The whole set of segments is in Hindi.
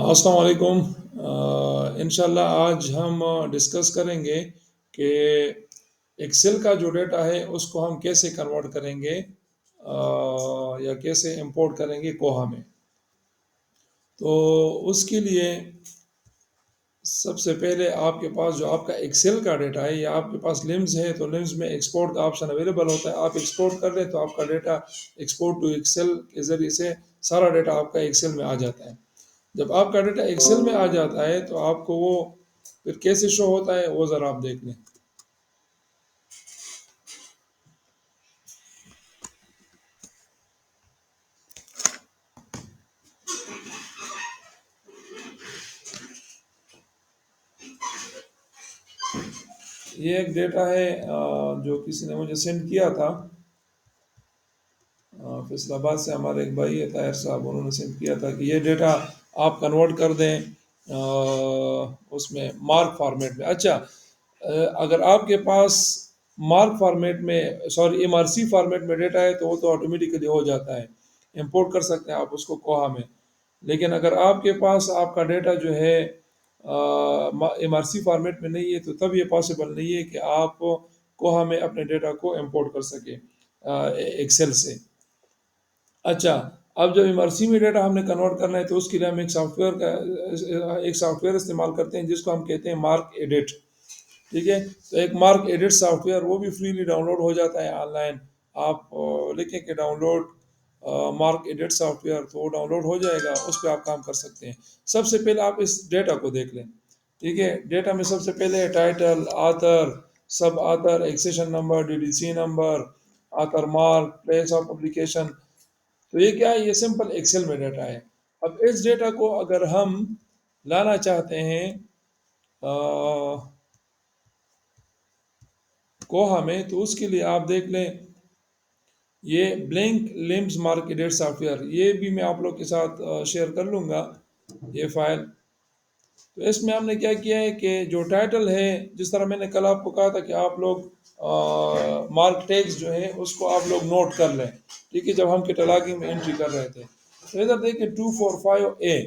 अस्सलाम वालेकुम। इंशाल्लाह आज हम डिस्कस करेंगे कि एक्सेल का जो डेटा है उसको हम कैसे कन्वर्ट करेंगे या कैसे इंपोर्ट करेंगे कोहा में। तो उसके लिए सबसे पहले आपके पास जो आपका एक्सेल का डेटा है या आपके पास लिम्स है तो लिम्स में एक्सपोर्ट का ऑप्शन अवेलेबल होता है। आप एक्सपोर्ट कर लें तो आपका डेटा एक्सपोर्ट टू एक्सेल के ज़रिए से सारा डेटा आपका एक्सेल में आ जाता है। जब आपका डेटा एक्सेल में आ जाता है तो आपको वो फिर कैसे शो होता है वो ज़रा आप देख लें। ये एक डेटा है जो किसी ने मुझे सेंड किया था। फैसलाबाद से हमारे एक भाई है ताहिर साहब, उन्होंने सेंड किया था कि ये डेटा आप कन्वर्ट कर दें उसमें मार्क फॉर्मेट में। अच्छा, अगर आपके पास मार्क फॉर्मेट में सॉरी एमआरसी फॉर्मेट में डेटा है तो वो तो ऑटोमेटिकली हो जाता है, इंपोर्ट कर सकते हैं आप उसको कोहा में। लेकिन अगर आपके पास आपका डेटा जो है एमआरसी फॉर्मेट में नहीं है तो तब ये पॉसिबल नहीं है कि आप कोहा में अपने डेटा को इंपोर्ट कर सके एक्सेल से। अच्छा, अब जब इमर्सिव में डेटा हमने कन्वर्ट करना है तो उसके लिए हम एक सॉफ्टवेयर इस्तेमाल करते हैं जिसको हम कहते हैं मार्क एडिट। ठीक है, तो एक मार्क एडिट सॉफ्टवेयर वो भी फ्रीली डाउनलोड हो जाता है ऑनलाइन। आप लिखें कि डाउनलोड मार्क एडिट सॉफ्टवेयर तो वो डाउनलोड हो जाएगा, उस पर आप काम कर सकते हैं। सबसे पहले आप इस डेटा को देख लें। ठीक है, डेटा में सबसे पहले title, author, sub author, accession number, DDC number, author mark, place of publication. तो ये क्या है, ये सिंपल एक्सेल में डेटा है। अब इस डेटा को अगर हम लाना चाहते हैं कोहा में तो उसके लिए आप देख लें ये ब्लैंक लिम्स मार्केटेड सॉफ्टवेयर, ये भी मैं आप लोग के साथ शेयर कर लूँगा ये फाइल। तो इसमें हमने क्या किया है कि जो टाइटल है, जिस तरह मैंने कल आपको कहा था कि आप लोग मार्क टैग्स जो है उसको आप लोग नोट कर लें। ठीक है, जब हम कैटलॉगिंग में एंट्री कर रहे थे तो इधर देखिए 245 ए,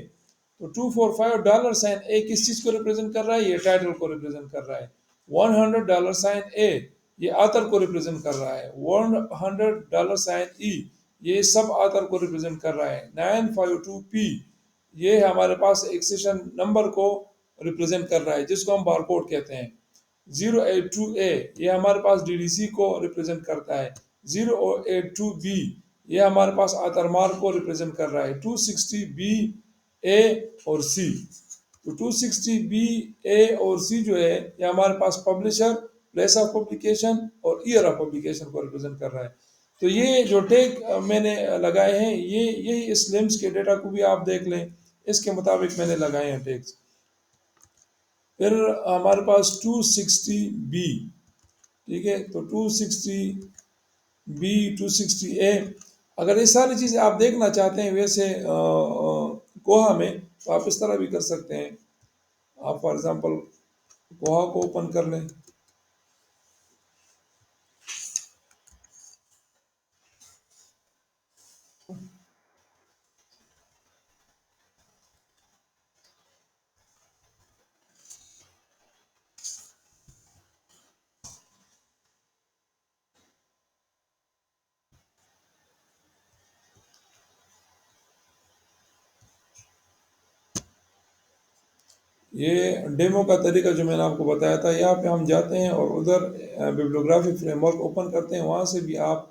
तो 245 $ ए किस चीज़ को रिप्रेजेंट कर रहा है, ये टाइटल को रिप्रेजेंट कर रहा है। $100 ए ये आथर को रिप्रेजेंट कर रहा है। $100 ई ये सब आथर को रिप्रेजेंट कर रहा है। 952 पी ये हमारे पास एक्सेशन नंबर को रिप्रेजेंट कर रहा है जिसको हम बारकोड कहते हैं। 082 ए ये हमारे पास डीडीसी को रिप्रेजेंट करता है। 082 बी ये हमारे पास आथर मार्क को रिप्रेजेंट कर रहा है। 260 बी ए और सी, तो 260 बी ए और सी जो है ये हमारे पास पब्लिशर, प्लेस ऑफ पब्लिकेशन और ईयर ऑफ पब्लिकेशन को रिप्रेजेंट कर रहा है। तो ये जो टैग मैंने लगाए हैं ये यही इस लिम्स के डेटा को भी आप देख लें, इसके मुताबिक मैंने लगाए हैं टैग्स। फिर हमारे पास 260 बी, ठीक है, तो 260 बी 260 ए, अगर ये सारी चीज़ें आप देखना चाहते हैं वैसे कोहा में तो आप इस तरह भी कर सकते हैं। आप फॉर एग्जांपल कोहा को ओपन कर लें। ये डेमो का तरीका जो मैंने आपको बताया था, यहाँ पे हम जाते हैं और उधर बिब्लियोग्राफी फ्रेमवर्क ओपन करते हैं, वहाँ से भी आप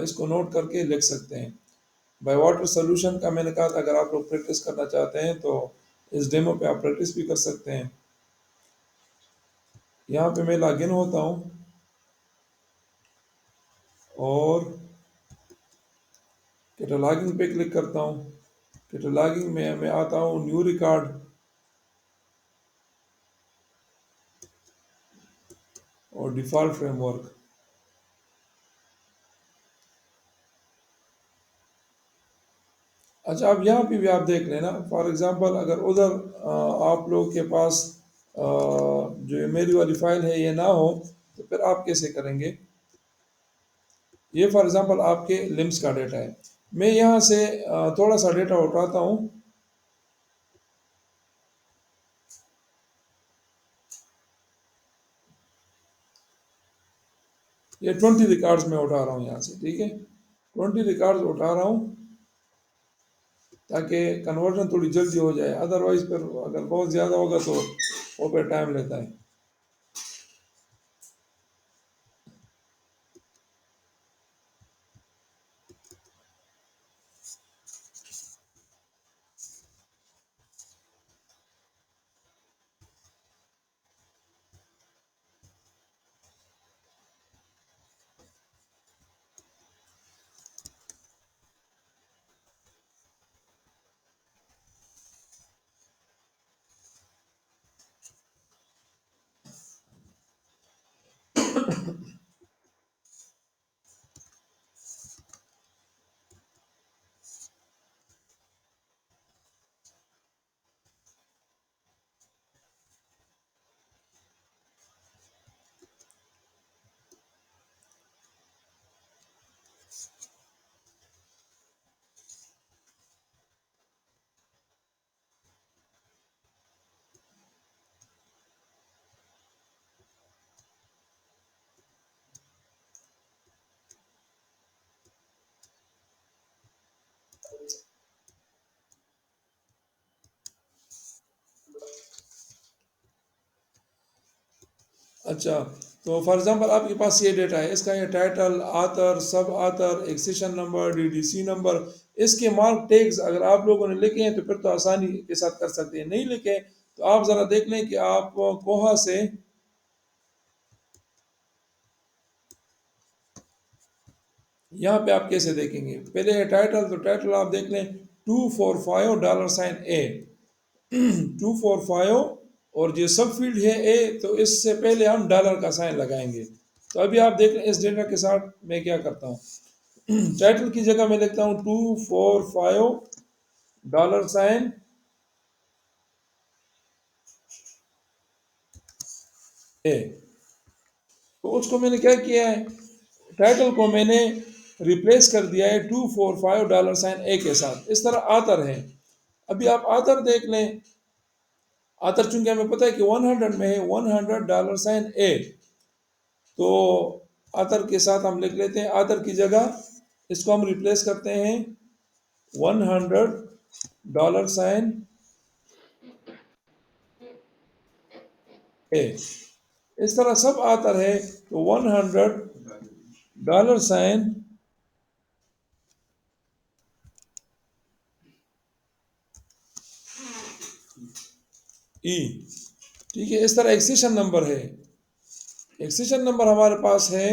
इसको नोट करके लिख सकते हैं। बाय वाटर सोल्यूशन का मैंने कहा था अगर आप लोग प्रैक्टिस करना चाहते हैं तो इस डेमो पे आप प्रैक्टिस भी कर सकते हैं। यहाँ पे मैं लॉगिन होता हूँ और कैटलॉगिंग पे क्लिक करता हूँ। कैटलॉगिंग में मैं आता हूँ न्यू रिकॉर्ड और डिफ़ॉल्ट फ्रेमवर्क। अच्छा, अब यहाँ पे भी आप देख लेना, फॉर एग्जांपल अगर उधर आप लोग के पास जो मेरी वाली फाइल है ये ना हो तो फिर आप कैसे करेंगे। ये फॉर एग्जांपल आपके लिम्स का डेटा है। मैं यहाँ से थोड़ा सा डेटा उठाता हूँ। ये 20 रिकॉर्ड्स में उठा रहा हूँ यहाँ से, ठीक है। 20 रिकॉर्ड्स उठा रहा हूँ ताकि कन्वर्जन थोड़ी जल्दी हो जाए, अदरवाइज फिर अगर बहुत ज़्यादा होगा तो वो फिर टाइम लेता है। अच्छा, तो फॉर एग्जांपल आपके पास ये डेटा है, इसका ये title, author, sub author, accession number, DDC number, इसके मार्क टैग्स अगर आप लोगों ने लिखे हैं तो फिर तो आसानी के साथ कर सकते हैं। नहीं लिखे तो आप ज़रा देख लें कि आप कोहा से यहाँ पे आप कैसे देखेंगे। पहले है टाइटल, तो टाइटल आप देख लें $245 ए, 245, और जो सब फील्ड है ए, तो इससे पहले हम डॉलर का साइन लगाएंगे। तो अभी आप देख लें इस डेटा के साथ मैं क्या करता हूँ। टाइटल की जगह मैं लिखता हूँ $245 ए। तो उसको मैंने क्या किया है, टाइटल को मैंने रिप्लेस कर दिया है $245 ए के साथ। इस तरह आतर है। अभी आप आतर देख लें, आतर चूंकि हमें पता है कि 100 में है, $100 ए, तो आतर के साथ हम लिख लेते हैं, आतर की जगह इसको हम रिप्लेस करते हैं $100 ए। इस तरह सब आतर है तो $100 ई, ठीक है। इस तरह एक्सेशन नंबर है, एक्सेशन नंबर हमारे पास है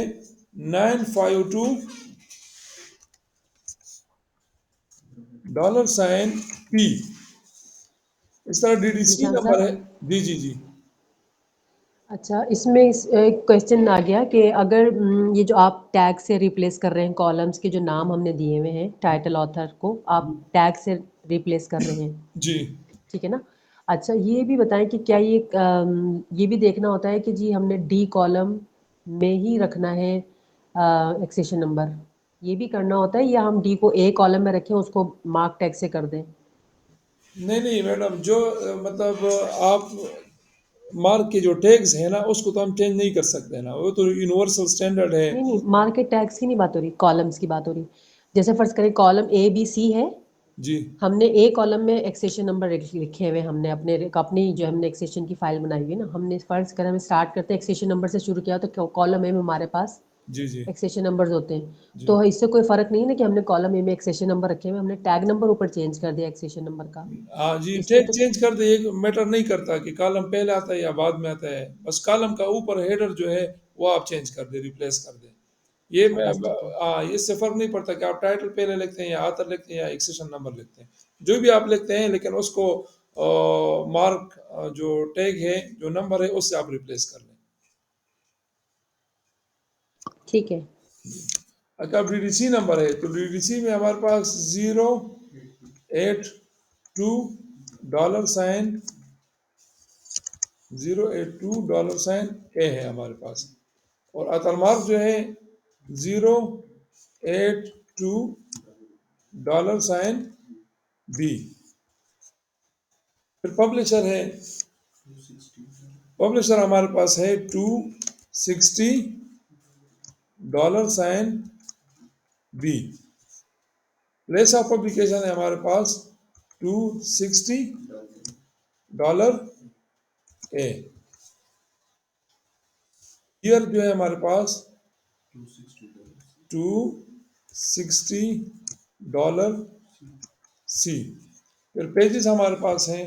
952 $P। इस तरह डीडीसी जीशान नंबर साहब, है। जी जी जी। अच्छा इसमें एक क्वेश्चन आ गया कि अगर ये जो आप टैग से रिप्लेस कर रहे हैं कॉलम्स के जो नाम हमने दिए हुए हैं टाइटल ऑथर को आप टैग से रिप्लेस कर रहे हैं, जी ठीक है ना। अच्छा ये भी बताएं कि क्या ये भी देखना होता है कि जी हमने डी कॉलम में ही रखना है एक्सेशन नंबर, ये भी करना होता है या हम डी को ए कॉलम में रखें उसको मार्क टैग से कर दें। नहीं नहीं मैडम, जो मतलब आप मार्क के जो टैग्स है ना उसको तो हम चेंज नहीं कर सकते ना, वो तो यूनिवर्सल स्टैंडर्ड है। नहीं नहीं, मार्केट टैग्स की नहीं बात हो रही, कॉलम्स की बात हो रही। जैसे फर्ज करें कॉलम ए बी सी है, जी हमने ए कॉलम में एक्सेशन नंबर लिखे हुए, हमने अपनी जो हमने एक्सेशन की फाइल बनाई हुई है ना, हमने फर्ज करें हम स्टार्ट करते हैं एक्सेशन नंबर से शुरू किया तो कॉलम ए में हमारे पास जी जी एक्सेशन नंबर्स होते हैं। जी। तो इससे कोई फर्क नहीं है ना कि हमने कॉलम ए में एक्सेशन नंबर रखे हुए, हमने टैग नंबर ऊपर चेंज कर दिया एक्सेशन नंबर का, हाँ जी, इसमें टैग तो चेंज कर दे, ये मैटर नहीं करता कि कॉलम पहले आता है या बाद में आता है, बस कॉलम का ऊपर हेडर जो है वो आप चेंज कर दे, रिप्लेस कर दे। ये अच्छा मैं, बस ठीक है। हाँ, इससे फर्क नहीं पड़ता कि आप टाइटल पहले लिखते हैं या आथर लिखते हैं या एक्सेशन नंबर लिखते हैं, जो भी आप लिखते हैं, लेकिन उसको मार्क जो टैग है, जो नंबर है, उससे आप रिप्लेस कर लें। ठीक है। अगर अब डीडीसी नंबर है तो डीडीसी में हमारे पास 082 $082 ए है हमारे पास। और अतरमार्क जो है 082 $B। फिर पब्लिशर है, पब्लिशर हमारे पास है $260 प्लेस ऑफ पब्लिकेशन है हमारे पास $260 ईयर जो है हमारे पास $260 फिर पेजेस हमारे पास हैं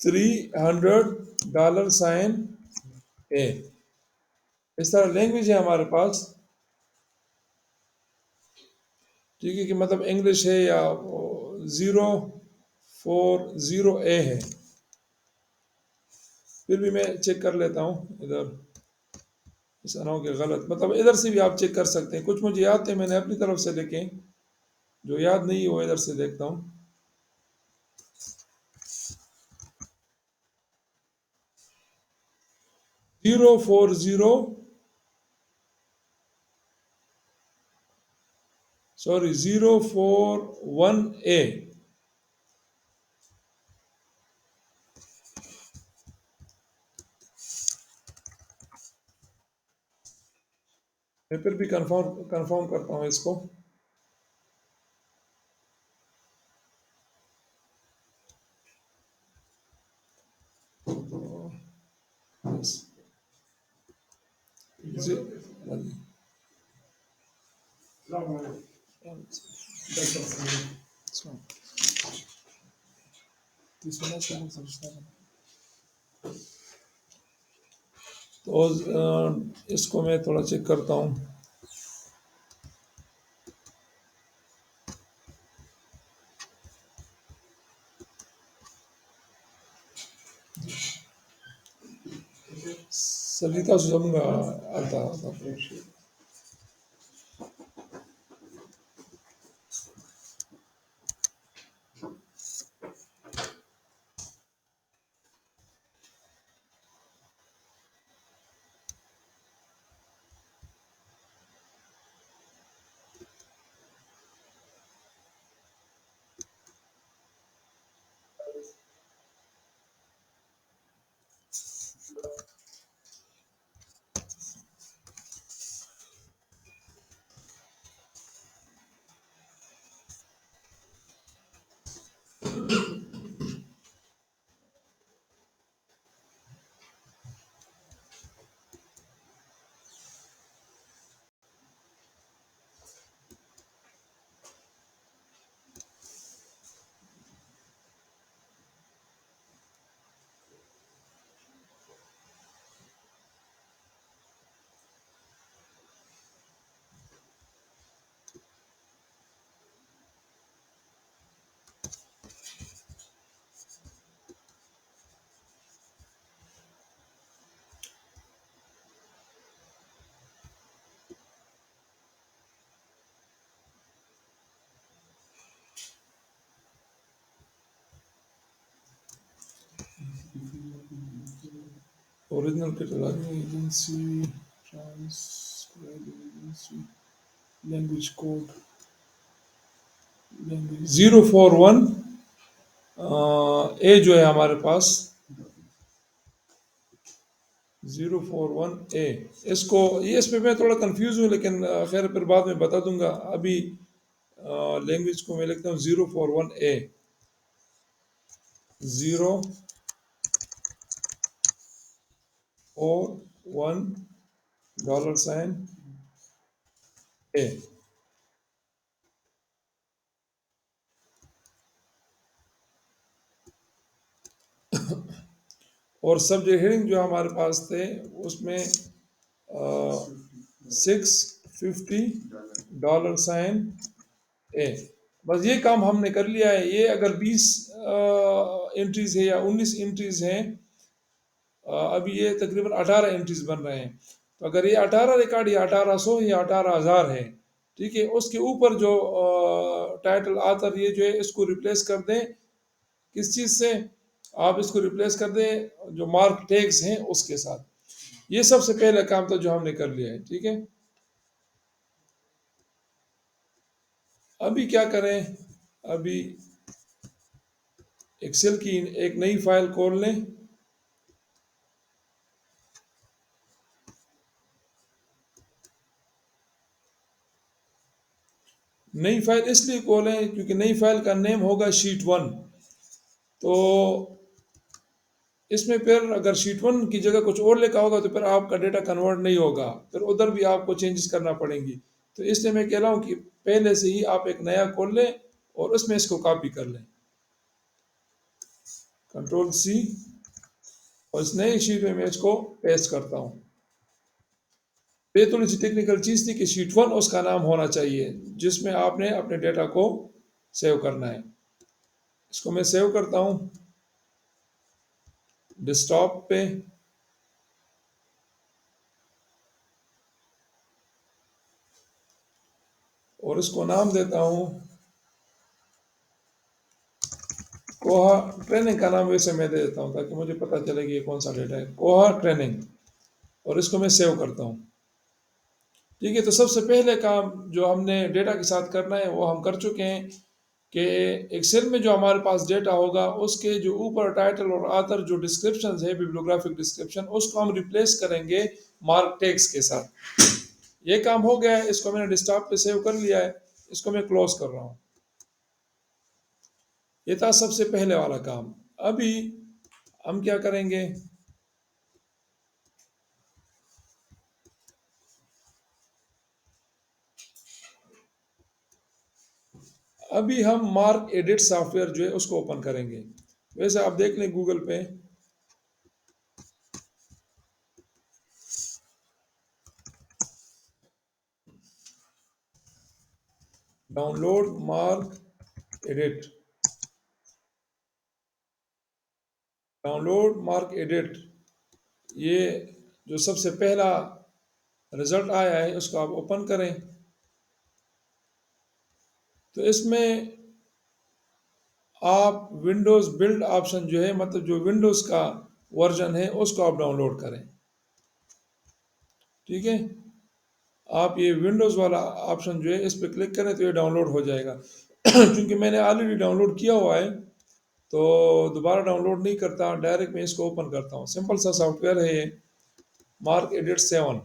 $300 इस तरह लैंग्वेज है हमारे पास, ठीक है, कि मतलब इंग्लिश है या 040A है। फिर भी मैं चेक कर लेता हूँ इधर, ऐसा ना हो कि गलत, मतलब इधर से भी आप चेक कर सकते हैं। कुछ मुझे याद थे मैंने अपनी तरफ से लिखे, जो याद नहीं है वो इधर से देखता हूँ। सॉरी 041A मैं फिर भी कंफर्म करता हूँ इसको। Yes. तो इसको मैं थोड़ा चेक करता हूँ। Salita Susamga alta. Original cataloging agency, transcribe agency, language code, language 041 ए जो है हमारे पास 041A इसको ये इस पे मैं थोड़ा कंफ्यूज हूँ, लेकिन खैर फिर बाद में बता दूंगा। अभी लैंग्वेज को मैं लिखता हूँ 041A 041 $A और सब्जेक्ट हेडिंग जो हमारे पास थे उसमें $650 बस ये काम हमने कर लिया है। ये अगर 20 एंट्रीज है या 19 एंट्रीज हैं, अभी ये तकरीबन 18 एंट्रीज बन रहे हैं। तो अगर ये 18 रिकॉर्ड या 1800 या 18,000 है, ठीक है, उसके ऊपर जो टाइटल आथर ये जो है इसको रिप्लेस कर दें किस चीज़ से, आप इसको रिप्लेस कर दें जो मार्क टैग्स हैं उसके साथ। ये सबसे पहला काम था जो हमने कर लिया है, ठीक है। अभी क्या करें, अभी एक्सेल की एक नई फाइल खोल लें। नई फाइल इसलिए खोलें क्योंकि नई फाइल का नेम होगा शीट 1। तो इसमें फिर अगर शीट 1 की जगह कुछ और लिखा होगा तो फिर आपका डेटा कन्वर्ट नहीं होगा, फिर उधर भी आपको चेंजेस करना पड़ेंगी। तो इसलिए मैं कह रहा हूँ कि पहले से ही आप एक नया खोल लें और उसमें इसको कॉपी कर लें, Ctrl+C, और इस नई शीट में मैं इसको पेस्ट करता हूँ। ये थोड़ी सी टेक्निकल चीज़ थी कि शीट 1 उसका नाम होना चाहिए जिसमें आपने अपने डेटा को सेव करना है। इसको मैं सेव करता हूँ डेस्कटॉप पे, और इसको नाम देता हूँ कोहा ट्रेनिंग। का नाम वैसे मैं दे देता हूँ ताकि मुझे पता चले कि ये कौन सा डेटा है, कोहा ट्रेनिंग, और इसको मैं सेव करता हूँ। ठीक है, तो सबसे पहले काम जो हमने डेटा के साथ करना है वो हम कर चुके हैं कि एक्सेल में जो हमारे पास डेटा होगा उसके जो ऊपर टाइटल और आथर जो डिस्क्रिप्शन है, बिब्लियोग्राफिक डिस्क्रिप्शन, उसको हम रिप्लेस करेंगे मार्क टेक्स्ट के साथ। ये काम हो गया है, इसको मैंने डेस्कटॉप पे सेव कर लिया है, इसको मैं क्लोज कर रहा हूँ। ये था सबसे पहले वाला काम। अभी हम क्या करेंगे, अभी हम मार्क एडिट सॉफ्टवेयर जो है उसको ओपन करेंगे। वैसे आप देख लें गूगल पे, download mark edit, download mark edit, ये जो सबसे पहला रिजल्ट आया है उसको आप ओपन करें। तो इसमें आप विंडोज़ बिल्ड ऑप्शन जो है, मतलब जो विंडोज़ का वर्जन है उसको आप डाउनलोड करें। ठीक है, आप ये विंडोज़ वाला ऑप्शन जो है इस पर क्लिक करें तो ये डाउनलोड हो जाएगा। क्योंकि मैंने ऑलरेडी डाउनलोड किया हुआ है तो दोबारा डाउनलोड नहीं करता, डायरेक्ट मैं इसको ओपन करता हूँ। सिंपल सा सॉफ्टवेयर है ये, मार्क एडिट 7।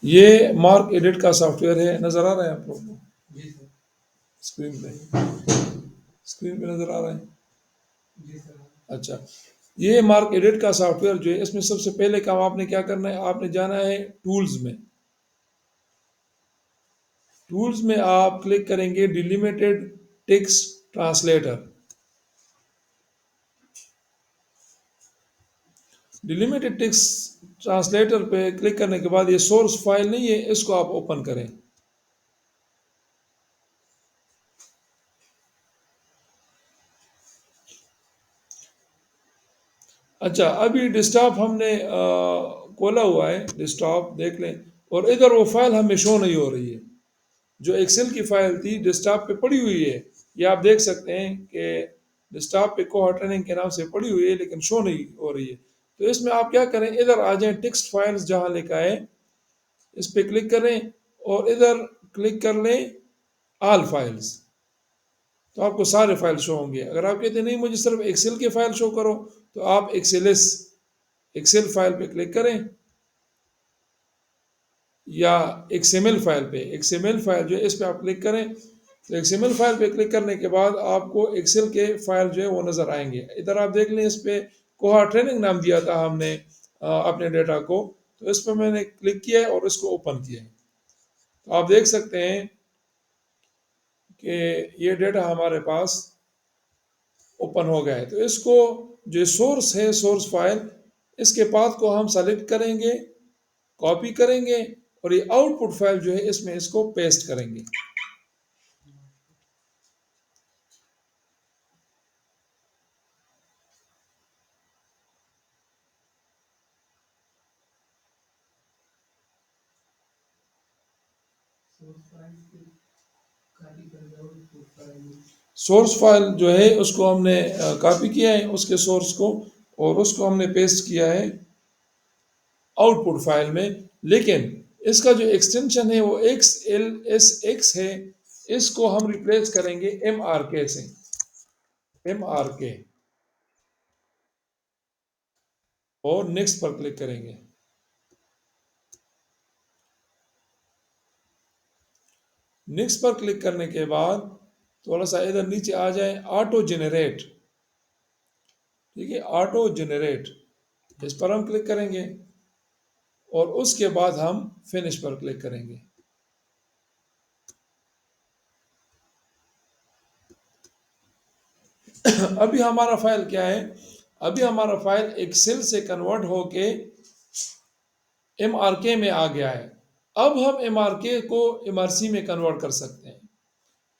ये मार्क एडिट का सॉफ्टवेयर है, नजर आ रहा है आप लोगों को स्क्रीन पे, स्क्रीन पे नजर आ रहा है। अच्छा, ये मार्क एडिट का सॉफ्टवेयर जो है इसमें सबसे पहले काम आपने क्या करना है, आपने जाना है टूल्स में। टूल्स में आप क्लिक करेंगे delimited text translator. Delimited text translator पे क्लिक करने के बाद ये सोर्स फाइल नहीं है, इसको आप ओपन करें। अच्छा, अभी डेस्कटॉप हमने खोला हुआ है, डेस्कटॉप देख लें, और इधर वो फाइल हमें शो नहीं हो रही है। जो एक्सेल की फाइल थी डेस्कटॉप पे पड़ी हुई है, ये आप देख सकते हैं कि डेस्कटॉप पे कोहा ट्रेनिंग के नाम से पड़ी हुई है लेकिन शो नहीं हो रही है। तो इसमें आप क्या करें, इधर आ जाएं, टेक्स्ट फाइल्स जहां लिखा है इस पे क्लिक करें और इधर क्लिक कर लें ऑल फाइल्स, तो आपको सारे फाइल शो होंगे। अगर आप कहते हैं नहीं मुझे सिर्फ एक्सेल के फाइल शो करो तो आप एक्सेल फाइल पे क्लिक करें, या एक्सएमएल फाइल पे, एक्सएमएल फाइल जो है इस पे आप क्लिक करें। तो एक्सएमएल फाइल पे क्लिक करने के बाद आपको एक्सेल के फाइल जो है वो नज़र आएंगे। इधर आप देख लें, इस पे कोहा ट्रेनिंग नाम दिया था हमने अपने डेटा को, तो इस पर मैंने क्लिक किया है और इसको ओपन किया है। तो आप देख सकते हैं कि ये डेटा हमारे पास ओपन हो गया है। तो इसको जो सोर्स है, सोर्स फाइल, इसके पाथ को हम सेलेक्ट करेंगे, कॉपी करेंगे और ये आउटपुट फाइल जो है इसमें इसको पेस्ट करेंगे। सोर्स फाइल जो है उसको हमने कॉपी किया है उसके सोर्स को, और उसको हमने पेस्ट किया है आउटपुट फाइल में। लेकिन इसका जो एक्सटेंशन है वो XLSX है, इसको हम रिप्लेस करेंगे MRK से, MRK, और नेक्स्ट पर क्लिक करेंगे। नेक्स्ट पर क्लिक करने के बाद थोड़ा सा इधर नीचे आ जाए, ऑटो जेनरेट, ठीक है, ऑटो जेनरेट, इस पर हम क्लिक करेंगे और उसके बाद हम फिनिश पर क्लिक करेंगे। अभी हमारा फाइल क्या है, अभी हमारा फाइल एक्सेल से कन्वर्ट होके MRK में आ गया है। अब हम MRK को MRC में कन्वर्ट कर सकते हैं।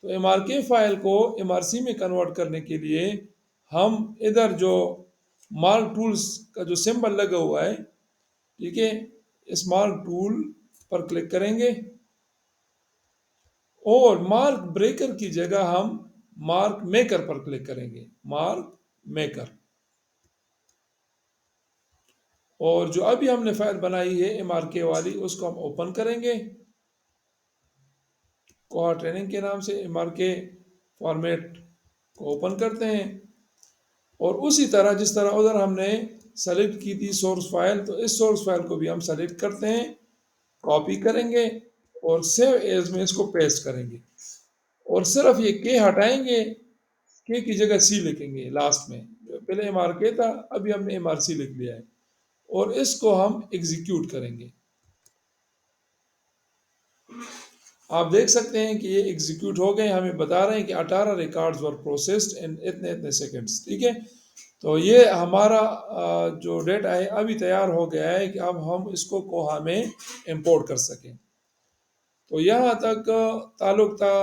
तो MRK फाइल को MRC में कन्वर्ट करने के लिए हम इधर जो मार्क टूल्स का जो सिंबल लगा हुआ है, ठीक है, इस मार्क टूल पर क्लिक करेंगे और मार्क ब्रेकर की जगह हम मार्क मेकर पर क्लिक करेंगे, मार्क मेकर। और जो अभी हमने फाइल बनाई है MRK वाली, उसको हम ओपन करेंगे कोहा ट्रेनिंग के नाम से। MRK फॉर्मेट को ओपन करते हैं और उसी तरह जिस तरह उधर हमने सेलेक्ट की थी सोर्स फाइल, तो इस सोर्स फाइल को भी हम सेलेक्ट करते हैं, कॉपी करेंगे और सेव एज में इसको पेस्ट करेंगे, और सिर्फ ये के हटाएंगे, के की जगह सी लिखेंगे लास्ट में। पहले MRK था, अभी हमने MRC लिख लिया है, और इसको हम एग्जीक्यूट करेंगे। आप देख सकते हैं कि ये एग्जीक्यूट हो गए, हमें बता रहे हैं कि 18 रिकॉर्ड्स वर प्रोसेस्ड इन इतने इतने सेकंड्स, ठीक है। तो ये हमारा जो डेटा है अभी तैयार हो गया है कि अब हम इसको कोहा में इंपोर्ट कर सकें। तो यहाँ तक ताल्लुक था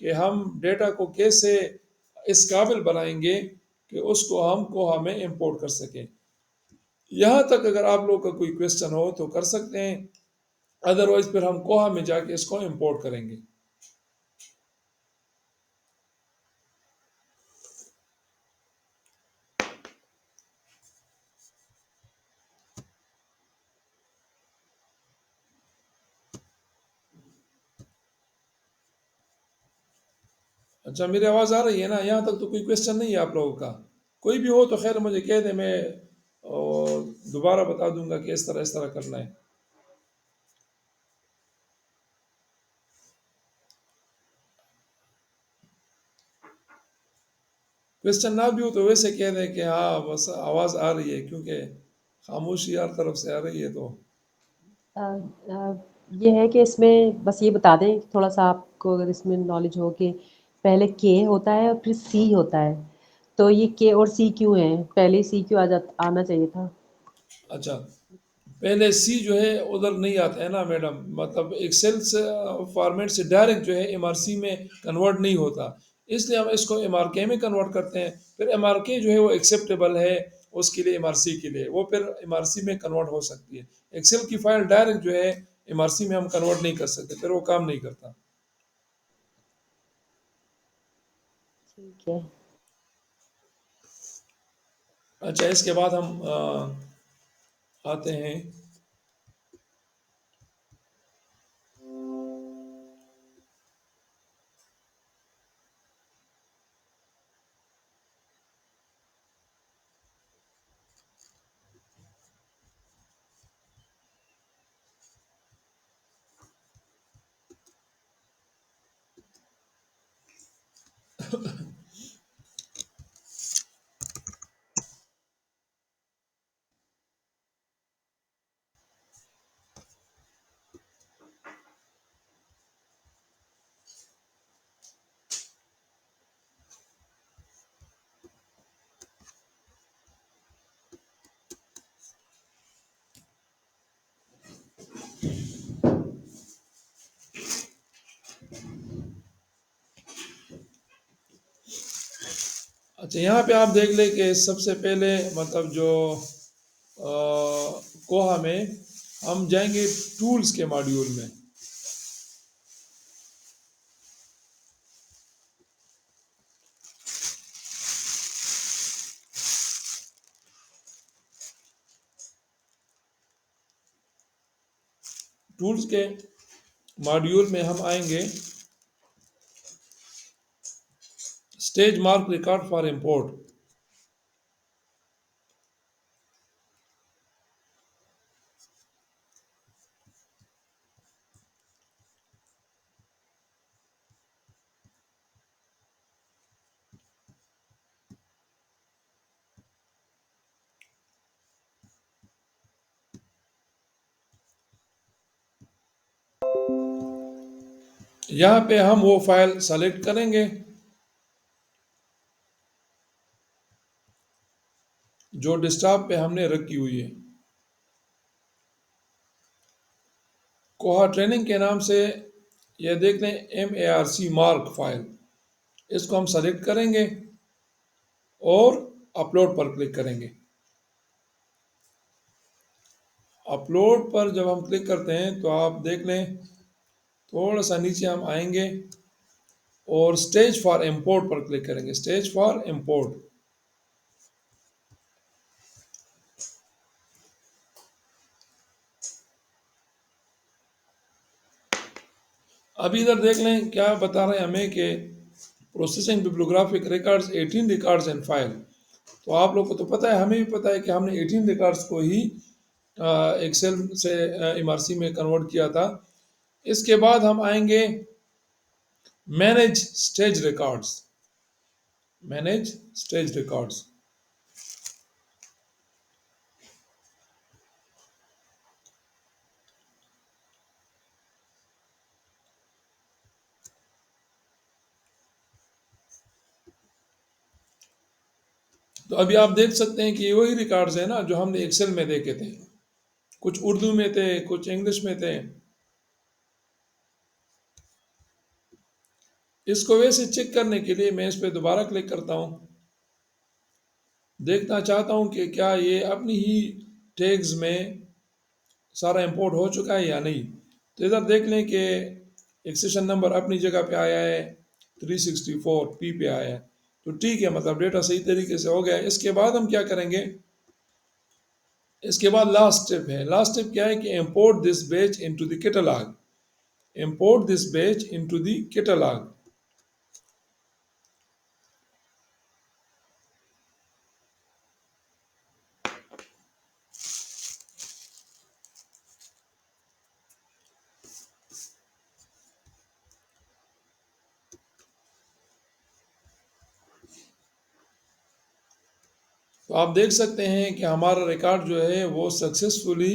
कि हम डेटा को कैसे इस काबिल बनाएंगे कि उसको हम कोहा में इंपोर्ट कर सकें। यहाँ तक अगर आप लोग का कोई क्वेश्चन हो तो कर सकते हैं, अदरवाइज फिर हम कोहा में जाके इसको इंपोर्ट करेंगे। अच्छा, मेरी आवाज़ आ रही है ना? यहाँ तक तो कोई क्वेश्चन नहीं है आप लोगों का? कोई भी हो तो खैर मुझे कह दे, मैं दोबारा बता दूंगा कि इस तरह करना है। क्वेश्चन ना भी हो तो वैसे कह दें कि हाँ बस आवाज़ आ रही है, क्योंकि खामोशी हर तरफ से आ रही है। तो अ, अ, ये है कि इसमें बस ये बता दें थोड़ा सा आपको अगर इसमें नॉलेज हो कि पहले के होता है और फिर सी होता है, तो ये के और सी क्यों है? पहले सी क्यों आना चाहिए था? अच्छा, पहले सी जो है उधर नहीं आता है ना मैडम, मतलब एक्सेल से फॉर्मेट से डायरेक्ट जो है MRC में कन्वर्ट नहीं होता, इसलिए हम इसको MRK में कन्वर्ट करते हैं। फिर MRK जो है वो एक्सेप्टेबल है उसके लिए, MRC के लिए वो फिर MRC में कन्वर्ट हो सकती है। एक्सेल की फाइल डायरेक्ट जो है MRC में हम कन्वर्ट नहीं कर सकते, फिर वो काम नहीं करता। ठीक है। अच्छा, इसके बाद हम आते हैं अच्छा, यहाँ पे आप देख लें कि सबसे पहले मतलब जो कोहा में हम जाएंगे टूल्स के मॉड्यूल में, टूल्स के मॉड्यूल में हम आएंगे stage mark record for import. यहाँ पे हम वो फाइल सेलेक्ट करेंगे जो डेस्कटॉप पे हमने रखी हुई है। कोहा ट्रेनिंग के नाम से यह देख लें MARC मार्क फाइल, इसको हम सेलेक्ट करेंगे और अपलोड पर क्लिक करेंगे। अपलोड पर जब हम क्लिक करते हैं तो आप देख लें थोड़ा सा नीचे हम आएंगे और स्टेज फॉर इंपोर्ट पर क्लिक करेंगे। स्टेज फॉर इंपोर्ट, अभी इधर देख लें क्या बता रहे हैं हमें कि processing bibliographic records 18 records and file. तो आप लोग को तो पता है, हमें भी पता है कि हमने 18 रिकॉर्ड्स को ही एक्सेल से MRC में कन्वर्ट किया था। इसके बाद हम आएंगे manage stage records. Manage stage records, तो अभी आप देख सकते हैं कि ये वही रिकॉर्ड्स है ना जो हमने एक्सेल में देखे थे। कुछ उर्दू में थे, कुछ इंग्लिश में थे। इसको वैसे चेक करने के लिए मैं इस पर दोबारा क्लिक करता हूँ, देखना चाहता हूँ कि क्या ये अपनी ही टैग्स में सारा इंपोर्ट हो चुका है या नहीं। तो इधर देख लें कि एक्सेशन नंबर अपनी जगह पे आया है, 364P पे आया है, तो ठीक है, मतलब डेटा सही तरीके से हो गया है। इसके बाद हम क्या करेंगे, इसके बाद लास्ट स्टेप है। लास्ट स्टेप क्या है कि import this batch into the catalogue. Import this batch into the catalogue. तो आप देख सकते हैं कि हमारा रिकॉर्ड जो है वो सक्सेसफुली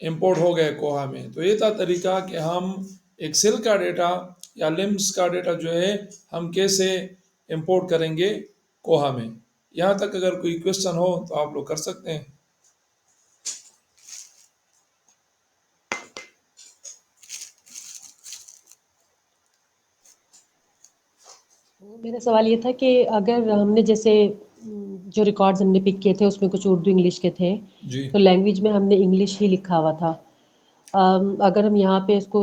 इंपोर्ट हो गए कोहा में। तो ये था तरीका कि हम एक्सेल का डेटा या लिम्स का डेटा जो है हम कैसे इंपोर्ट करेंगे कोहा में। यहाँ तक अगर कोई क्वेश्चन हो तो आप लोग कर सकते हैं। मेरा सवाल ये था कि अगर हमने जैसे जो रिकॉर्ड्स हमने पिक किए थे उसमें कुछ उर्दू इंग्लिश के थे, जी तो लैंग्वेज में हमने इंग्लिश ही लिखा हुआ था। अगर हम यहाँ पे इसको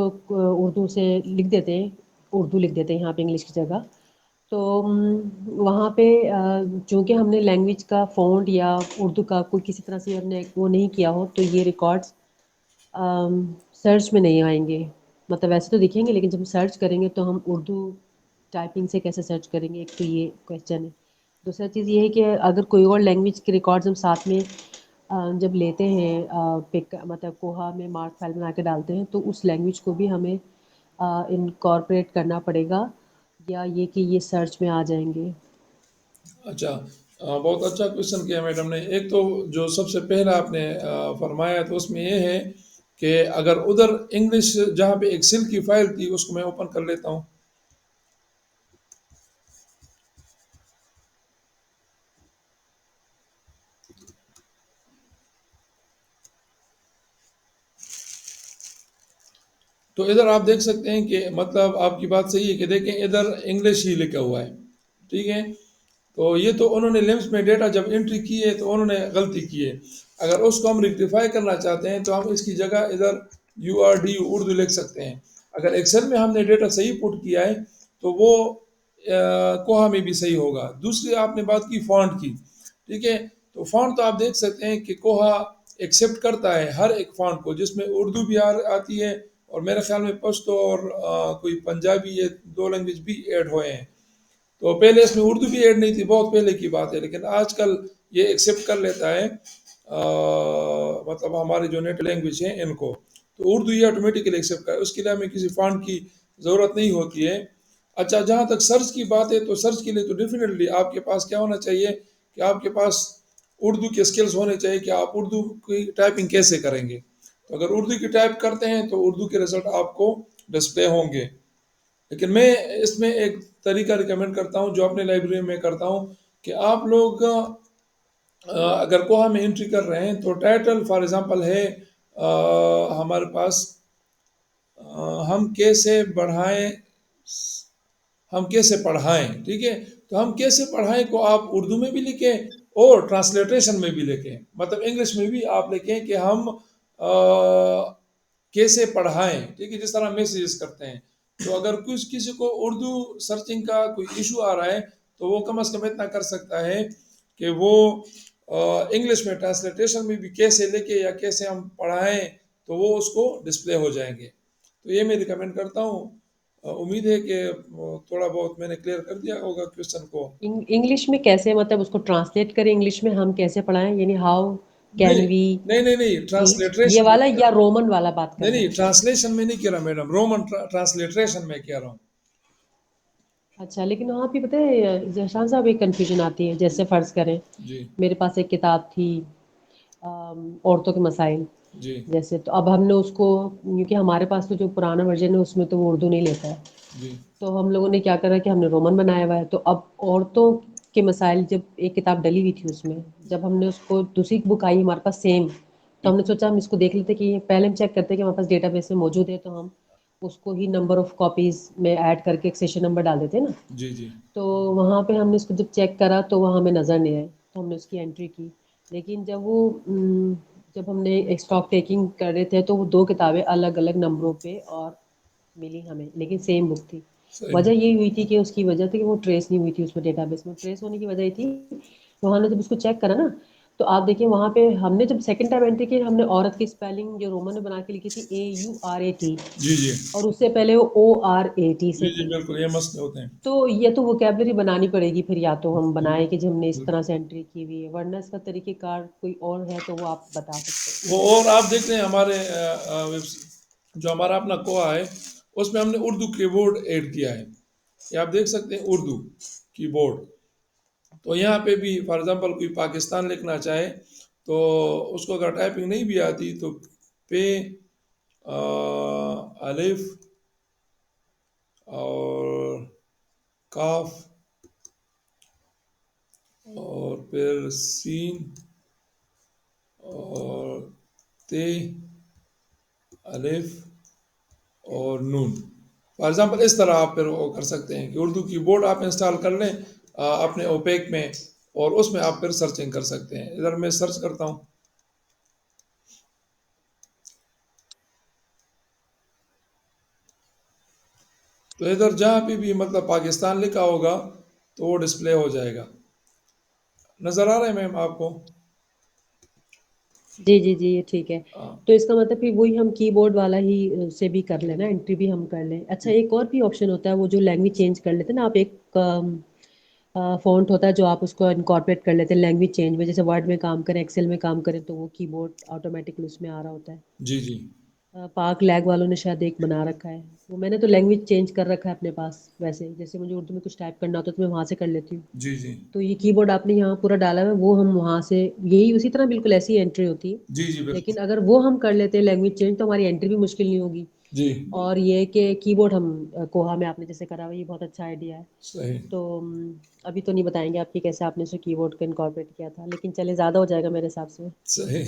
उर्दू से लिख देते हैं, उर्दू लिख देते हैं यहाँ पे इंग्लिश की जगह, तो वहाँ पे चूँकि हमने लैंग्वेज का फ़ॉन्ट या उर्दू का कोई किसी तरह से हमने वो नहीं किया हो, तो ये रिकॉर्ड्स सर्च में नहीं आएंगे। मतलब वैसे तो दिखेंगे, लेकिन जब हम सर्च करेंगे तो हम उर्दू टाइपिंग से कैसे सर्च करेंगे, एक तो ये क्वेश्चन है। दूसरा चीज़ ये है कि अगर कोई और लैंग्वेज के रिकॉर्ड्स हम साथ में जब लेते हैं, पिक मतलब कोहा में मार्क फाइल बना के डालते हैं, तो उस लैंग्वेज को भी हमें इनकॉर्पोरेट करना पड़ेगा, या ये कि ये सर्च में आ जाएंगे। अच्छा, बहुत अच्छा क्वेश्चन किया मैडम ने। एक तो जो सबसे पहला आपने फरमाया तो उसमें ये है कि अगर उधर इंग्लिश जहाँ पे एक्सेल की फाइल थी उसको मैं ओपन कर लेता हूँ। तो इधर आप देख सकते हैं कि मतलब आपकी बात सही है कि देखें इधर इंग्लिश ही लिखा हुआ है, ठीक है। तो ये तो उन्होंने लिम्स में डेटा जब एंट्री की है तो उन्होंने गलती की है। अगर उसको हम रिक्टिफाई करना चाहते हैं तो हम इसकी जगह इधर URD उर्दू लिख सकते हैं। अगर एक्सेल में हमने डेटा सही पुट किया है तो वो कोहा में भी सही होगा। दूसरी आपने बात की फॉन्ट की, ठीक है। तो फॉन्ट तो आप देख सकते हैं कि कोहा एक्सेप्ट करता है हर एक फॉन्ट को, जिसमें उर्दू भी आती है, और मेरे ख्याल में पश्तो और कोई पंजाबी, ये दो लैंग्वेज भी ऐड हुए हैं। तो पहले इसमें उर्दू भी ऐड नहीं थी, बहुत पहले की बात है, लेकिन आजकल ये एक्सेप्ट कर लेता है, मतलब हमारे जो नेटिव लैंग्वेज है इनको, तो उर्दू ये ऑटोमेटिकली एक्सेप्ट कर, उसके लिए हमें किसी फॉन्ट की ज़रूरत नहीं होती है। अच्छा, जहाँ तक सर्च की बात है, तो सर्च के लिए तो डेफिनेटली आपके पास क्या होना चाहिए कि आपके पास उर्दू के स्किल्स होने चाहिए कि आप उर्दू की टाइपिंग कैसे करेंगे। तो अगर उर्दू की टाइप करते हैं तो उर्दू के रिजल्ट आपको डिस्प्ले होंगे। लेकिन मैं इसमें एक तरीका रिकमेंड करता हूँ जो अपने लाइब्रेरी में करता हूँ, कि आप लोग अगर कोहा में एंट्री कर रहे हैं तो टाइटल फॉर एग्जांपल है हमारे पास, हम कैसे बढ़ाएं, हम कैसे पढ़ाएं, ठीक है। तो हम कैसे पढ़ाएं को आप उर्दू में भी लिखें और ट्रांसलेटरेशन में भी लिखें, मतलब इंग्लिश में भी आप लिखें कि हम कैसे पढ़ाएं, ठीक है, जिस तरह मैसेजेस करते हैं। तो अगर कुछ किसी को उर्दू सर्चिंग का कोई इशू आ रहा है, तो वो कम से कम इतना कर सकता है कि वो इंग्लिश में ट्रांसलेटेशन में भी कैसे लेके या कैसे हम पढ़ाएं, तो वो उसको डिस्प्ले हो जाएंगे। तो ये मैं रिकमेंड करता हूँ। उम्मीद है कि थोड़ा बहुत मैंने क्लियर कर दिया होगा क्वेश्चन को। इंग्लिश में कैसे, मतलब उसको ट्रांसलेट करें इंग्लिश में हम कैसे पढ़ाएं, यानी हाउ नहीं कैन वी नहीं नहीं नहीं, टीच, ये ट्रांसलेटरेशन में वाला कह या रहा हूँ। रोमन वाला बात कर नहीं रहे नहीं, हैं? ट्रांसलेशन में नहीं कह रहा मैडम, रोमन ट्रांसलेटरेशन में कह रहा हूँ। अच्छा, लेकिन वहाँ पे पता है जहशान साहब, एक कन्फ्यूजन आती है। जैसे फ़र्ज़ करें जी मेरे पास एक किताब थी, औरतों के मसाइल, जी जैसे, तो अब हमने उसको, क्योंकि हमारे पास तो जो पुराना वर्जन है उसमें तो वो उर्दू नहीं लेता है, जी तो हम लोगों ने क्या करा कि हमने रोमन बनाया हुआ है। तो अब औरतों के मसाइल, जब एक किताब डली हुई थी उसमें, जब हमने उसको, दूसरी बुक आई हमारे पास सेम, तो हमने सोचा हम इसको देख लेते कि ये, पहले हम चेक करते हैं कि हमारे पास डेटाबेस में मौजूद है, तो हम उसको ही नंबर ऑफ कॉपीज़ में ऐड करके एक सेशन नंबर डाल देते हैं ना। जी जी तो वहाँ पे हमने उसको जब चेक करा तो वहाँ हमें नज़र नहीं आए, तो हमने उसकी एंट्री की। लेकिन जब वो जब हमने एक स्टॉक टेकिंग कर रहे थे तो वो दो किताबें अलग अलग नंबरों पे और मिली हमें, लेकिन सेम बुक थी। सही। वजह यही हुई थी कि उसकी वजह थी कि वो ट्रेस नहीं हुई थी उसमें, डेटाबेस में ट्रेस होने की वजह ये थी। तो हमने जब उसको चेक करा ना, तो आप देखिए वहाँ पे हमने जब सेकंड टाइम एंट्री की, हमने औरत की स्पेलिंग जो रोमन में बना के लिखी थी AURAT, जी जी और उससे पहले वो ORAT जी से जी, थी। बिल्कुल ये मसले होते हैं। तो ये तो वोकेबलरी बनानी पड़ेगी फिर, या तो हम बनाएं कि जो हमने इस बिल्कुल। तरह से एंट्री की हुई है, वरना इसका तरीक़ेकार कोई और है तो वो आप बता सकते हैं। वो और आप देख रहे हैं हमारे जो हमारा अपना कोआ है, उसमें हमने उर्दू कीबोर्ड ऐड किया है। ये आप देख सकते हैं, उर्दू कीबोर्ड। तो यहाँ पे भी फॉर एग्जांपल कोई पाकिस्तान लिखना चाहे, तो उसको अगर टाइपिंग नहीं भी आती, तो पे, अलिफ और काफ और फिर सीन और ते, अलिफ और नून, फॉर एग्जांपल इस तरह आप फिर वो कर सकते हैं कि उर्दू कीबोर्ड आप इंस्टॉल कर लें अपने ओपेक में, और उसमें आप फिर सर्चिंग कर सकते हैं। इधर मैं सर्च करता हूँ, तो इधर जहाँ पे भी मतलब पाकिस्तान लिखा होगा तो वो डिस्प्ले हो जाएगा। नज़र आ रहा है मैम आपको? जी जी जी, ये ठीक है। हाँ तो इसका मतलब फिर वही हम कीबोर्ड वाला ही से भी कर लेना, एंट्री भी हम कर लें। अच्छा, जी एक और भी ऑप्शन होता है, वो जो लैंग्वेज चेंज कर लेते हैं ना आप, एक फ़ॉन्ट होता है जो आप उसको इनकॉर्पोरेट कर लेते हैं लैंग्वेज चेंज में, जैसे वर्ड में काम करें, एक्सेल में काम करें, तो वो कीबोर्ड ऑटोमेटिकली उसमें आ रहा होता है। जी जी पाक लैग वालों ने शायद एक बना रखा है, वो मैंने तो लैंग्वेज चेंज कर रखा है अपने पास। वैसे जैसे मुझे उर्दू में कुछ टाइप करना होता है तो मैं वहाँ से कर लेती हूँ। जी जी तो ये कीबोर्ड आपने यहाँ पूरा डाला हुआ है, वो हम वहाँ से, यही उसी तरह बिल्कुल ऐसी एंट्री होती है। जी जी लेकिन बिल्कुल। अगर वो हम कर लेते हैं लैंग्वेज चेंज, तो हमारी एंट्री भी मुश्किल नहीं होगी। जी और ये कि कीबोर्ड हम कोहा में आपने जैसे करा हुआ, ये बहुत अच्छा आइडिया है। सही तो अभी तो नहीं बताएंगे आपकी कैसे आपने उसे कीबोर्ड को इनकॉर्पोरेट किया था, लेकिन चले, ज़्यादा हो जाएगा मेरे हिसाब से। सही।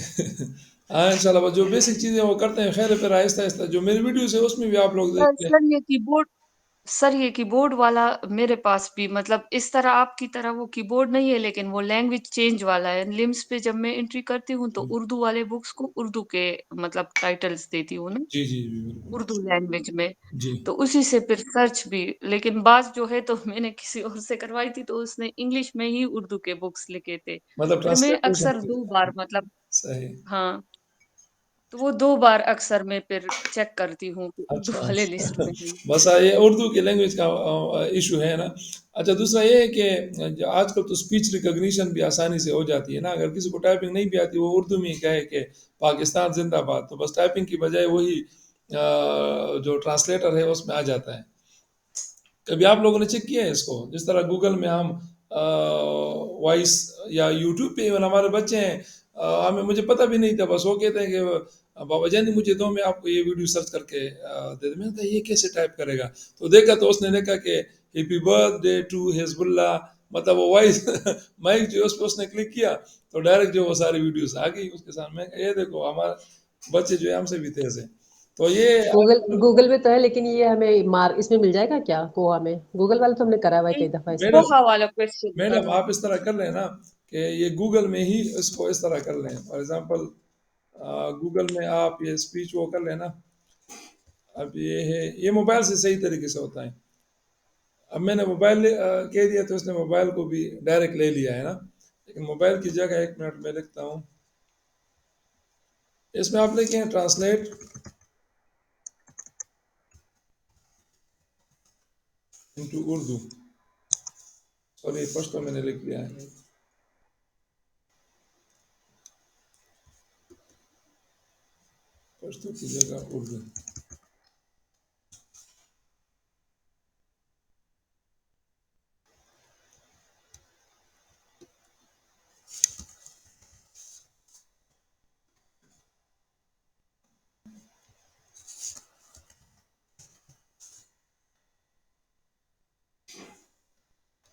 हाँ इंशाल्लाह, जो बेसिक चीज़ें वो करते हैं, खैर फिर आहिस्ता आहिस्ता जो मेरी वीडियोस है उसमें भी आप लोग देख सर लें। सर ये कीबोर्ड सर ये कीबोर्ड वाला मेरे पास भी मतलब इस तरह आपकी तरह वो कीबोर्ड नहीं है, लेकिन वो लैंग्वेज चेंज वाला है। लिम्स पे जब मैं एंट्री करती हूँ तो उर्दू वाले बुक्स को उर्दू के मतलब टाइटल्स देती हूँ ना, जी जी जी बिल्कुल। उर्दू लैंग्वेज में। जी, तो उसी से फिर सर्च भी, लेकिन बात जो है तो मैंने किसी और से करवाई थी तो उसने इंग्लिश में ही उर्दू के बुक्स लिखे थे। मतलब फिर मैं ट्रांसलेशन अक्सर 2 बार मतलब सही। हाँ, तो वो 2 बार अक्सर मैं फिर चेक करती हूँ कि उर्दू अच्छा, वाले लिस्ट अच्छा। में है। बस ये उर्दू की लैंग्वेज का इश्यू है ना। अच्छा, दूसरा ये है कि जो आजकल तो स्पीच रिकॉग्निशन भी आसानी से हो जाती है ना, अगर किसी को टाइपिंग नहीं भी आती, वो उर्दू में ही कहे कि पाकिस्तान ज़िंदाबाद, तो बस टाइपिंग की बजाय वही जो ट्रांसलेटर है उसमें आ जाता है। कभी आप लोगों ने चेक किया है इसको? जिस तरह गूगल में हम वॉइस या यूट्यूब पे इवन हमारे बच्चे हैं, हमें मुझे पता भी नहीं था, बस वो कहते हैं कि बाबा जानी मुझे दो, मैं आपको ये वीडियो सर्च करके दे दूँ। मैंने कहा ये कैसे टाइप करेगा? तो देखा तो उसने देखा कि हैप्पी बर्थडे टू हिजबुल्ला, मतलब वो वॉइस माइक जो है उस पर उसने क्लिक किया तो डायरेक्ट जो वो सारी वीडियोस आ गई उसके सामने। ये देखो हमारे बच्चे जो है हमसे भी तेज है। तो ये गूगल गूगल में तो है, लेकिन ये हमें मार इसमें मिल जाएगा क्या, गोवा में? गूगल वाला तो हमने करा हुआ है नहीं, कई दफा मैडम इस्तेमाल। पोहा वाला क्वेश्चन था। मैडम आप इस तरह कर लें ना कि ये गूगल में ही इसको इस तरह कर लें। फॉर एग्जांपल गूगल में आप ये स्पीच वो कर लेना। अब ये है, ये मोबाइल से सही तरीके से होता है। अब मैंने मोबाइल कह दिया तो उसने मोबाइल को भी डायरेक्ट ले लिया है ना, लेकिन मोबाइल की जगह एक मिनट में लिखता हूँ। इसमें आप लिखें translate into Urdu. Sorry first तो मैंने लिख लिया है। पश्तो की जगह उर्दू।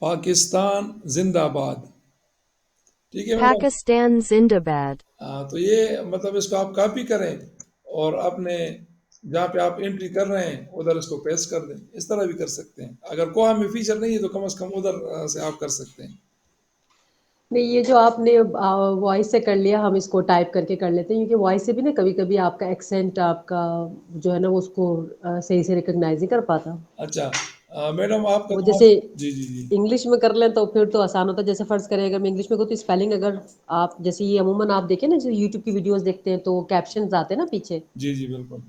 पाकिस्तान जिंदाबाद। ठीक है मैडम। Pakistan Zindabad. हाँ, तो ये मतलब इसको आप कॉपी करें और अपने जहाँ पे आप एंट्री कर रहे हैं उधर इसको पेस्ट कर दें। इस तरह भी कर सकते हैं। अगर कोहा में फीचर नहीं है तो कम से कम उधर से आप कर सकते हैं। नहीं, ये जो आपने वॉइस से कर लिया, हम इसको टाइप करके कर लेते हैं, क्योंकि वॉइस से भी ना कभी कभी आपका एक्सेंट, आपका जो है ना वो उसको सही से रिकॉग्नाइज नहीं कर पाता। अच्छा, मैडम आपका वो नाम। जैसे जी जी जी। इंग्लिश में कर लें तो फिर तो आसान होता है। जैसे फर्ज करें अगर मैं इंग्लिश में कहूँ तो स्पेलिंग, अगर आप जैसे ये अमूमन आप देखें ना, जो यूट्यूब की वीडियोस देखते हैं तो कैप्शंस आते हैं ना पीछे, जी जी बिल्कुल।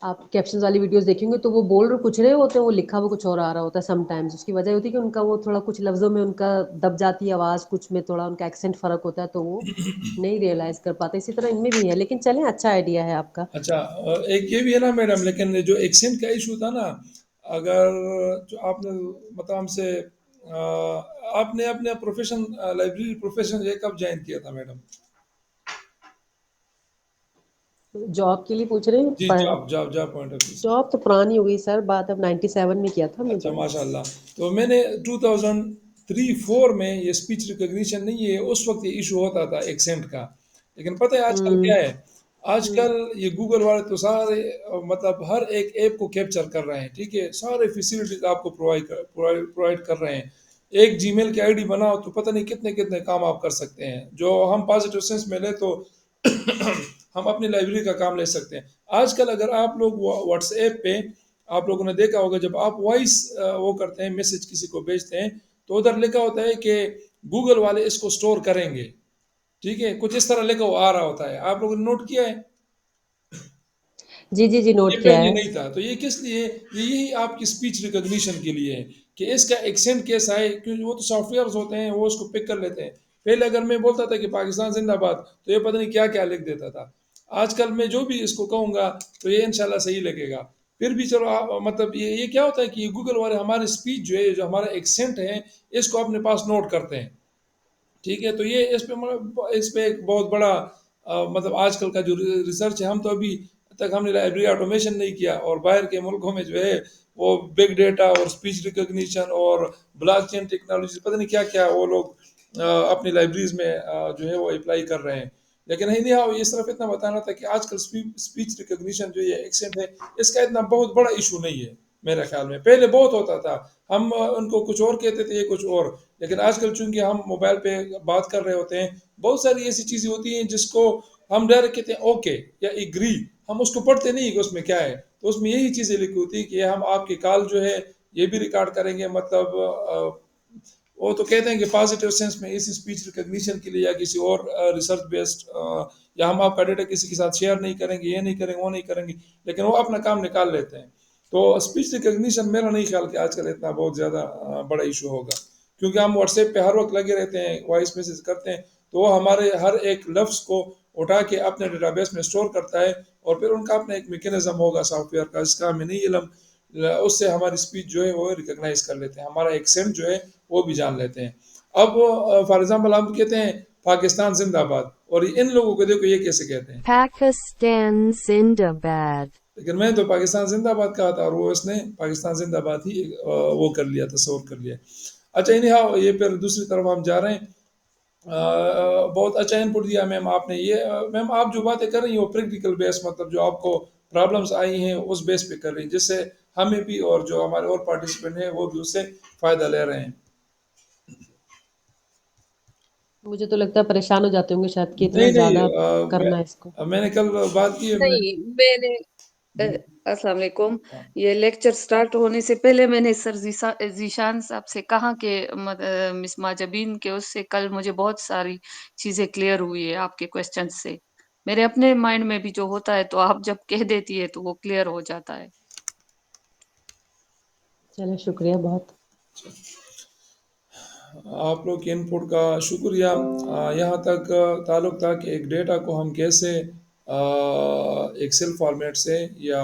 आप कैप्शंस वाली वीडियोस देखेंगे तो वो बोल रहे कुछ रहे होते हैं, वो लिखा हुआ कुछ और आ रहा होता है समटाइम्स। उसकी वजह होती है कि उनका वो थोड़ा कुछ लफ्जों में उनका दब जाती है आवाज़, कुछ में थोड़ा उनका एक्सेंट फर्क होता है, तो वो नहीं रियलाइज कर पाते। इसी तरह इनमें भी है, लेकिन चलें, अच्छा आइडिया है आपका। अच्छा, एक ये भी है ना मैडम, लेकिन जो एक्सेंट का इशू था ना, अगर जो आपने मतलब हमसे आपने अपने प्रोफेशन लाइब्रेरी प्रोफेशन ये कब ज्वाइन किया था मैडम? जॉब के लिए पूछ रहे हैं? जी, पर job job job point of view से। जॉब तो पुरानी हो गई सर, बात अब 97 में किया था हमने अच्छा ज्वाइन। माशाल्लाह। तो मैंने 2003-4 में ये स्पीच रिकॉग्निशन नहीं है, उस वक्त ये इशू होता था एक्सेंट का। लेकिन पता है आजकल हम्म। क्या है? हम्म। आजकल ये गूगल वाले तो सारे मतलब हर एक ऐप को कैप्चर कर रहे हैं, ठीक है? सारे फैसिलिटीज आपको प्रोवाइड कर रहे हैं। एक जीमेल की आईडी बनाओ तो पता नहीं कितने कितने काम आप कर सकते हैं। जो हम पॉजिटिव सेंस में ले तो हम अपनी लाइब्रेरी का काम ले सकते हैं। आजकल अगर आप लोग व्हाट्सएप पे, आप लोगों ने देखा होगा जब आप वॉइस वो करते हैं, मैसेज किसी को भेजते हैं, तो उधर लिखा होता है कि गूगल वाले इसको स्टोर करेंगे। ठीक है, कुछ इस तरह लिखा हुआ आ रहा होता है, आप लोगों ने नोट किया है? जी जी जी, ये नोट किया पहले है। नहीं था, तो ये किस लिए? ये यही आपकी स्पीच रिकॉग्निशन के लिए है कि इसका एक्सेंट कैसा है, क्योंकि वो तो सॉफ्टवेयर होते हैं वो उसको पिक कर लेते हैं। पहले अगर मैं बोलता था कि पाकिस्तान जिंदाबाद तो ये पता नहीं क्या क्या लिख देता था। आजकल मैं जो भी इसको कहूंगा तो ये इंशाल्लाह सही लगेगा। फिर भी चलो मतलब ये क्या होता है कि गूगल वाले हमारे स्पीच जो है, जो हमारा एक्सेंट है, इसको अपने पास नोट करते हैं। ठीक है, तो ये इस पे एक बहुत बड़ा मतलब आजकल का जो रिसर्च है, हम तो अभी तक हमने लाइब्रेरी ऑटोमेशन नहीं किया, और बाहर के मुल्कों में जो है वो बिग डेटा और स्पीच रिकॉग्निशन और ब्लॉकचेन टेक्नोलॉजी पता नहीं क्या क्या वो लोग अपनी लाइब्रेरीज में जो है वो अप्लाई कर रहे हैं। लेकिन नहीं हाँ, ये सिर्फ इतना बताना था कि आजकल स्पीच रिकॉग्निशन जो ये एक्सेंट है, इसका इतना बहुत बड़ा इशू नहीं है मेरे ख्याल में। पहले बहुत होता था, हम उनको कुछ और कहते थे, ये कुछ और। लेकिन आजकल चूंकि हम मोबाइल पे बात कर रहे होते हैं, बहुत सारी ऐसी चीजें होती हैं जिसको हम डायरेक्ट कहते हैं ओके या एग्री, हम उसको पढ़ते नहीं कि उसमें क्या है। तो उसमें यही चीजें लिखी होती है कि हम आपकी कॉल जो है ये भी रिकॉर्ड करेंगे, मतलब वो तो कहते हैं कि पॉजिटिव सेंस में इस स्पीच रिकग्निशन के लिए या किसी और रिसर्च बेस्ड, या हम आपका डेटा किसी के साथ शेयर नहीं करेंगे, ये नहीं करेंगे, वो नहीं करेंगे, लेकिन वो अपना काम निकाल लेते हैं। तो स्पीच रिकग्निशन मेरा नहीं ख्याल कि आजकल इतना बहुत ज़्यादा बड़ा इशू होगा, क्योंकि हम व्हाट्सएप पे हर वक्त लगे रहते हैं, वॉइस मैसेज करते हैं, तो वो हमारे हर एक लफ्ज़ को उठा के अपने डेटाबेस में स्टोर करता है, और फिर उनका अपना एक मैकेनिज्म होगा सॉफ्टवेयर का, जिसका हमें नहीं इलम, उससे हमारी स्पीच जो है वो रिकग्नाइज कर लेते हैं, हमारा एक्सेंट जो है वो भी जान लेते हैं। अब फॉर एग्जांपल हम कहते हैं पाकिस्तान जिंदाबाद, और इन लोगों को देखो ये कैसे कहते हैं, Pakistan Zindabad. लेकिन मैं तो पाकिस्तान जिंदाबाद कहा था, और वो इसने पाकिस्तान जिंदाबाद ही वो कर लिया, तस्वर कर लिया। अच्छा, इन्हें हाँ, ये फिर दूसरी तरफ हम जा रहे हैं। बहुत अच्छा इनपुट दिया मैम आपने। ये मैम आप जो बातें कर रही हैं वो प्रैक्टिकल बेस, मतलब जो आपको प्रॉब्लम्स आई हैं उस बेस पे कर रही हैं, जिससे हमें भी और जो हमारे और पार्टिसिपेंट हैं वो भी उससे फ़ायदा ले रहे हैं। मुझे तो लगता है परेशान हो जाते होंगे शायद कि इतना नहीं नहीं, ज़्यादा करना है इसको। मैंने कल बात की है, मैं नहीं, मैंने अ, अस्सलाम वालेकुम। ये लेक्चर स्टार्ट होने से पहले मैंने सर ज़ीशान साहब से कहा कि मिस माजबीन के उससे कल मुझे बहुत सारी चीज़ें क्लियर हुई है आपके क्वेश्चन से। मेरे अपने माइंड में भी जो होता है तो आप जब कह देती है तो वो क्लियर हो जाता है। चलिए शुक्रिया बहुत। आप लोग के इनपुट का शुक्रिया। यहाँ तक ताल्लुक था कि एक डेटा को हम कैसे एक्सेल फॉर्मेट से, या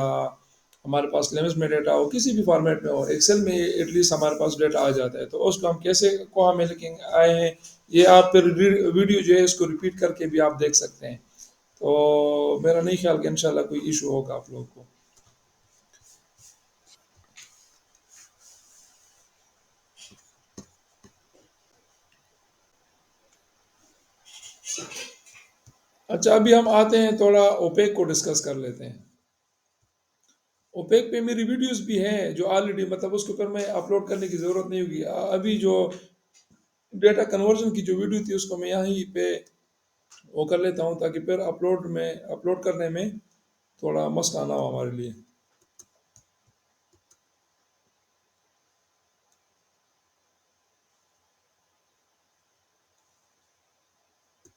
हमारे पास लिम्स में डेटा हो, किसी भी फॉर्मेट में हो, एक्सेल में एटलीस्ट हमारे पास डेटा आ जाता है, तो उसको हम कैसे कोहा में लिखेंगे आए हैं, ये आप फिर वीडियो जो है इसको रिपीट करके भी आप देख सकते हैं। तो मेरा नहीं ख्याल कि इंशाल्लाह कोई इशू होगा आप लोगों को। अच्छा, अभी हम आते हैं, थोड़ा ओपेक को डिस्कस कर लेते हैं। ओपेक पे मेरी वीडियोस भी हैं जो ऑलरेडी, मतलब उसके ऊपर मैं अपलोड करने की ज़रूरत नहीं होगी। अभी जो डेटा कन्वर्जन की जो वीडियो थी उसको मैं यहीं पे वो कर लेता हूँ, ताकि फिर अपलोड करने में थोड़ा मसला ना हो हमारे लिए।